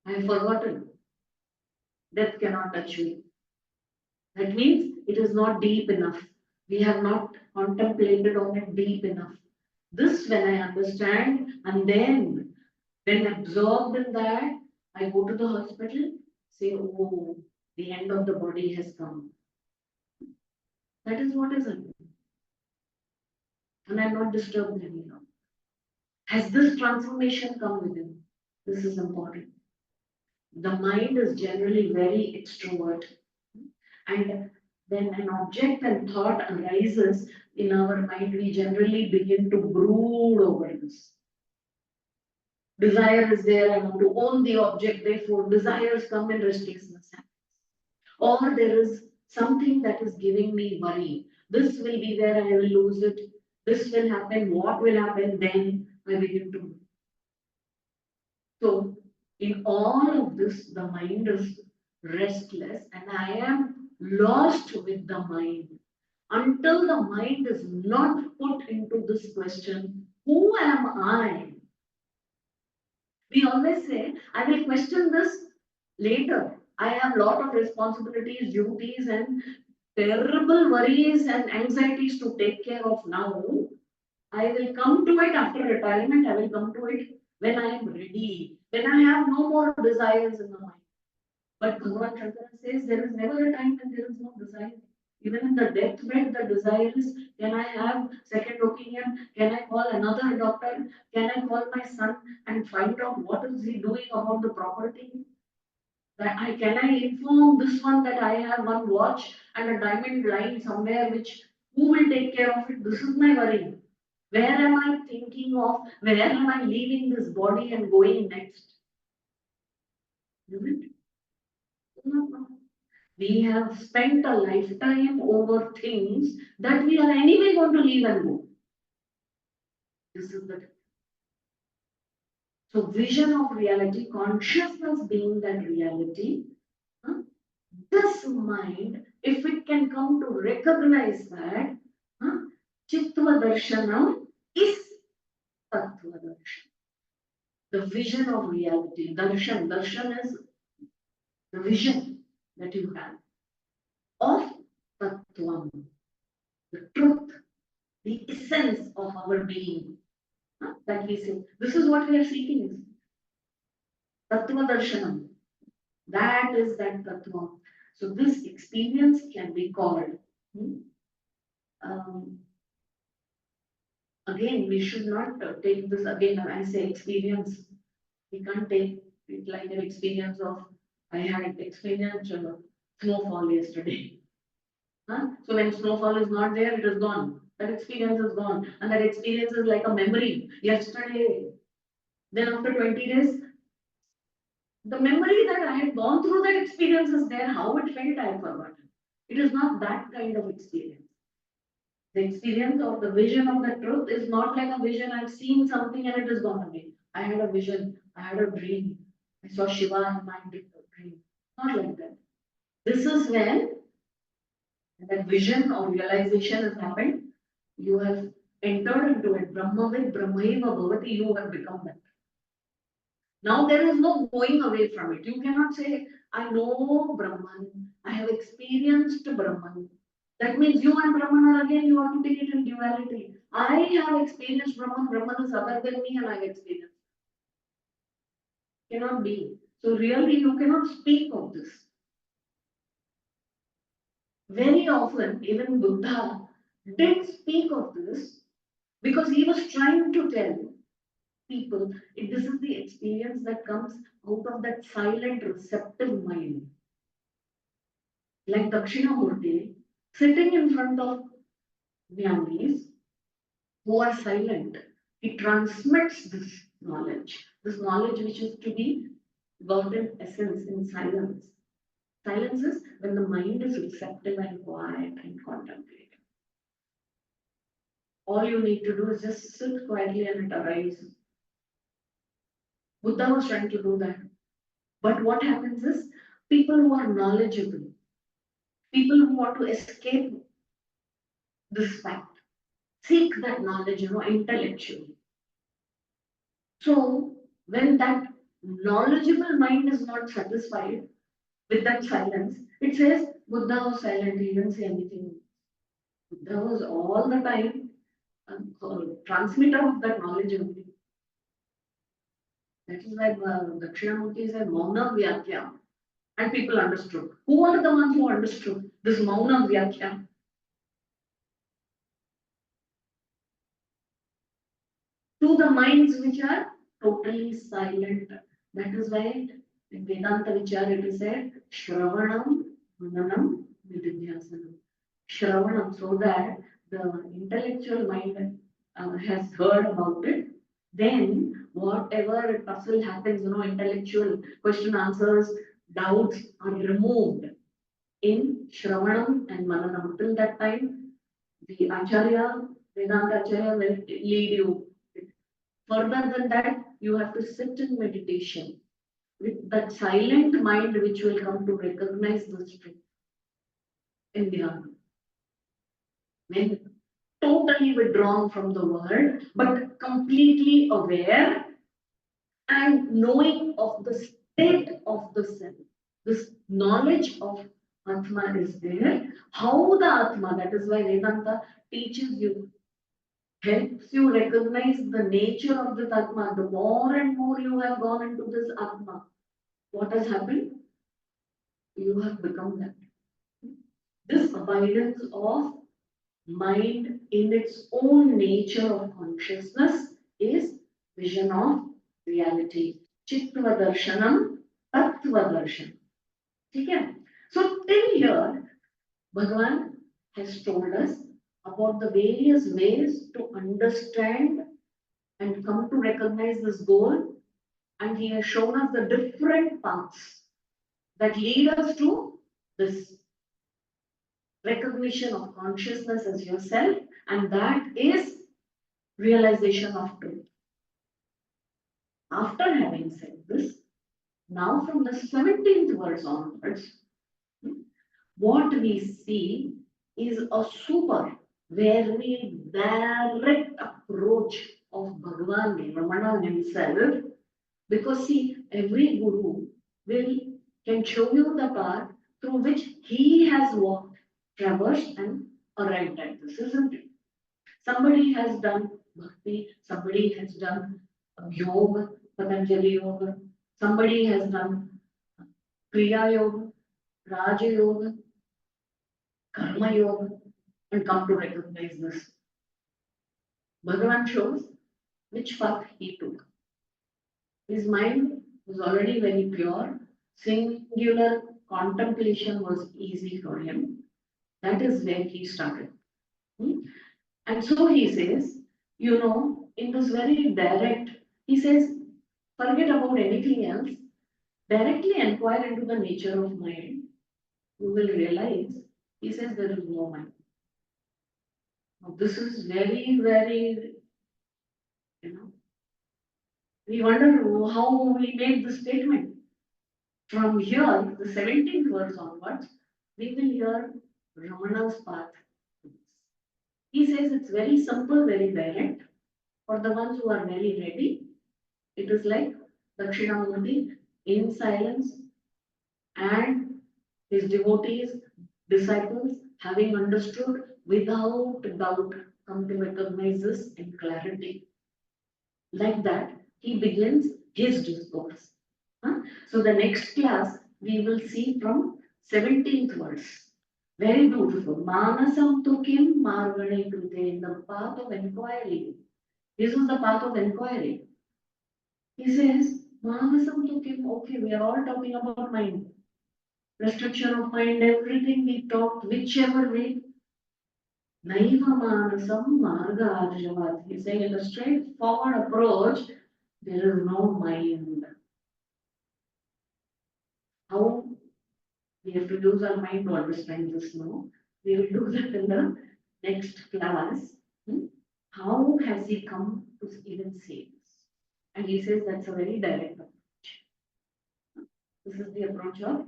I have forgotten. Death cannot touch me. That means it is not deep enough. We have not contemplated on it deep enough. This, when I understand, and then when absorbed in that, I go to the hospital, say, oh, the end of the body has come. That is what is happening. And I'm not disturbed any longer. Has this transformation come within? This is important. The mind is generally very extrovert. And when an object and thought arises in our mind, we generally begin to brood over this. Desire is there, I want to own the object, therefore desires come and restlessness happens. Or there is something that is giving me worry. This will be there, I will lose it. This will happen, what will happen, then I begin to. So, in all of this, the mind is restless and I am lost with the mind. Until the mind is not put into this question, who am I? We always say, I will question this later. I have a lot of responsibilities, duties, and terrible worries and anxieties to take care of now. I will come to it after retirement. I will come to it when I am ready, when I have no more desires in the mind. But Bhagavan Shankara says there is never a time when there is no desire. Even in the deathbed, the desire is, can I have second opinion? Can I call another doctor? Can I call my son and find out what is he doing about the property? Can I inform this one that I have one watch and a diamond lying somewhere which who will take care of it? This is my worry. Where am I thinking of? Where am I leaving this body and going next? Isn't it? No. We have spent a lifetime over things that we are anyway going to leave and go. This is the so vision of reality, consciousness being that reality. Huh? This mind, if it can come to recognize that, huh? Chittva darshanam is tattva darshan. The vision of reality. Darshan is the vision that you have of tattvam, the truth, the essence of our being. That we say, this is what we are seeking is tattva darshanam. That is that tattva. So this experience can be called. Um, Again, we should not take this again. I say experience. We can't take it like an experience of I had experienced snowfall yesterday. Huh? So when snowfall is not there, it is gone. That experience is gone, and that experience is like a memory. Yesterday, then after 20 days, the memory that I had gone through that experience is there. How it felt, I have forgotten. It is not that kind of experience. The experience of the vision of the truth is not like a vision. I've seen something and it is gone away. I had a vision. I had a dream. I saw Shiva in my dream. Not like that. This is when that vision or realization has happened. You have entered into it. Brahmavid Brahmaiva Bhavati. You have become that. Now there is no going away from it. You cannot say, I know Brahman. I have experienced Brahman. That means you and Brahman are again, you are putting it in duality. I have experienced Brahman, Brahman is other than me and I have experienced. Cannot be. So really you cannot speak of this. Very often, even Buddha did speak of this because he was trying to tell people, this is the experience that comes out of that silent, receptive mind. Like Dakshinamurti, sitting in front of Jnanis who are silent. He transmits this knowledge which is to be got in essence in silence. Silence is when the mind is receptive and quiet and contemplative. All you need to do is just sit quietly and it arrives. Buddha was trying to do that. But what happens is people who are knowledgeable, people who want to escape this fact, seek that knowledge, intellectually. So when that knowledgeable mind is not satisfied with that silence, it says Buddha was silent, he didn't say anything. Buddha was all the time a transmitter of that knowledge only. That is why Dakshinamurti said Mauna Vyakya. And people understood. Who are the ones who understood this Mauna Vyakya? To the minds which are totally silent. That is why in Vedanta Vichara it is said Shravanam, Mananam, Nididhyasanam. Shravanam, so that the intellectual mind has heard about it. Then whatever puzzle happens, intellectual question answers, doubts are removed in Shravanam and Mananam. Till that time, the Acharya, Vedanta Acharya will lead you. Further than that, you have to sit in meditation with that silent mind which will come to recognize the truth in Dhyana. When totally withdrawn from the world, but completely aware and knowing of the state of the self. This knowledge of Atma is there. How the Atma, that is why Vedanta teaches you, helps you recognize the nature of this Atma. The more and more you have gone into this Atma, what has happened? You have become that. This abidance of mind in its own nature of consciousness is vision of reality. Chittva darshanam, tattva darshanam. Okay? So till here, Bhagavan has told us about the various ways to understand and come to recognize this goal, and he has shown us the different paths that lead us to this recognition of consciousness as yourself, and that is realization of truth. After having said this, now from the 17th verse onwards, what we see is a super, very direct approach of Bhagavan Ramana himself, because see, every guru can show you the path through which he has walked, traversed and arrived at this, isn't it? Somebody has done bhakti, somebody has done yoga, Patanjali yoga, somebody has done kriya yoga, raja yoga, karma yoga, and come to recognize this. Bhagavan shows which path he took. His mind was already very pure, singular contemplation was easy for him. That is where he started. And so he says, in this very direct, he says, forget about anything else, directly inquire into the nature of mind. You will realize, he says, there is no mind. Now, this is very, very, we wonder how we made this statement. From here, the 17th verse onwards, we will hear Ramana's path. He says it's very simple, very direct. For the ones who are very ready, it is like Dakshinamurti in silence and his devotees, disciples, having understood without doubt, come to recognize this in clarity. Like that, he begins his discourse. So the next class, we will see from 17th verse. Very beautiful. Manasam tu kim margane krute, in the path of inquiry. This is the path of inquiry. He says, Manasam to Kim, okay, we are all talking about mind. Restriction of mind, everything we talked, whichever way. Naiva Manasam Marga Arjavat. He's saying in a straightforward approach, there is no mind. How we have to use our mind to understand this now. We will do that in the next class. Hmm? How has he come to even say this? And he says that's a very direct approach. This is the approach of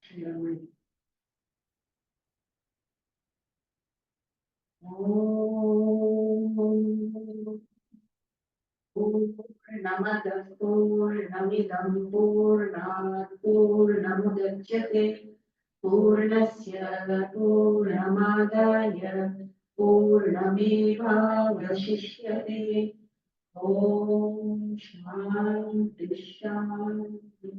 Sri Ramana. Om Purnamada Purnamidam Purnat Purnamudachyate Purnasya Purnamadaya Purnameva Vashishyate Om Shanti Shanti